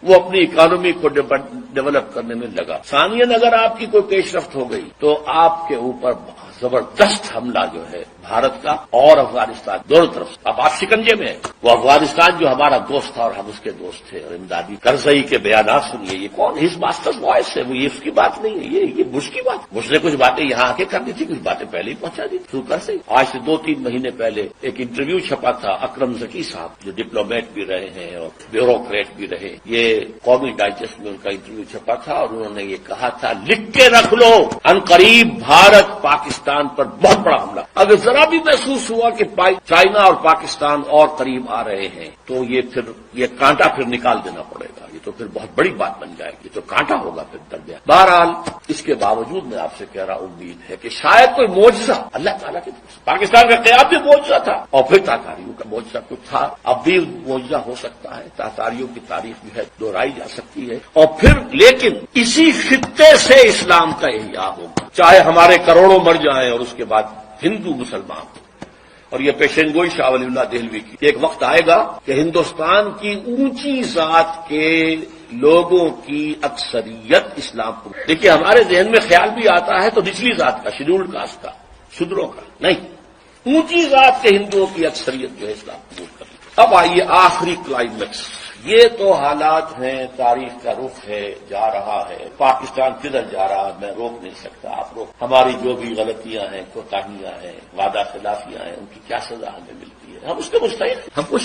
وہ اپنی اکانومی کو ڈیولپ کرنے میں لگا. ثانیاً اگر آپ کی کوئی پیش رفت ہو گئی تو آپ کے اوپر زبردست حملہ جو ہے بھارت کا اور افغانستان دونوں طرف سے. اب آپ شکنجے میں ہیں. وہ افغانستان جو ہمارا دوست تھا اور ہم اس کے دوست تھے، اور امدادی کرزئی کے بیانات سنیے. یہ کون ہز ماسٹرز وائس ہے، وہ یہ اس کی بات نہیں ہے، یہ بش کی بات. بش نے کچھ باتیں یہاں آ کے کر دی تھی، کچھ باتیں پہلے ہی پہنچا دی تھی کر سے. آج سے 2-3 مہینے پہلے ایک انٹرویو چھپا تھا اکرم ذکی صاحب، جو ڈپلومیٹ بھی رہے ہیں اور بیوروکریٹ بھی رہے. یہ قومی ڈائجسٹ میں ان کا انٹرویو چھپا تھا اور انہوں نے یہ کہا تھا، لکھ کے رکھ لو، عنقریب بھارت پاکستان پر بہت بڑا حملہ. اگر ذرا بھی محسوس ہوا کہ چائنا اور پاکستان اور قریب آ رہے ہیں تو یہ کانٹا پھر نکال دینا پڑے گا. یہ تو پھر بہت بڑی بات بن جائے گی، تو کانٹا ہوگا پھر درمیان. بہرحال اس کے باوجود میں آپ سے کہہ رہا ہوں، امید ہے کہ شاید کوئی معجزہ اللہ تعالیٰ کی طرف سے. پاکستان کا قیام بھی معجزہ تھا اور پھر تاتاریوں کا معجزہ کچھ تھا، اب بھی معجزہ ہو سکتا ہے. تاتاریوں کی تاریخ جو ہے دہرائی جا سکتی ہے. اور پھر لیکن اسی خطے سے اسلام کا احیاء ہوگا، چاہے ہمارے کروڑوں مر جائیں اور اس کے بعد ہندو مسلمان. اور یہ پیشین گوئی شاہ ولی اللہ دہلوی کی. ایک وقت آئے گا کہ ہندوستان کی اونچی ذات کے لوگوں کی اکثریت اسلام کو. دیکھیے ہمارے ذہن میں خیال بھی آتا ہے تو نچلی ذات کا، شیڈولڈ کاسٹ کا، شودروں کا نہیں، اونچی ذات کے ہندوؤں کی اکثریت جو ہے اسلام قبول کر لی. اب آئیے آخری کلائمیکس. یہ تو حالات ہیں، تاریخ کا رخ ہے، جا رہا ہے. پاکستان کدھر جا رہا ہے میں روک نہیں سکتا، آپ روک. ہماری جو بھی غلطیاں ہیں، کوتاہیاں ہیں، وعدہ خلافیاں ہیں، ان کی کیا سزا ہمیں ملتی ہے، ہم اس کے مستحق. ہم کو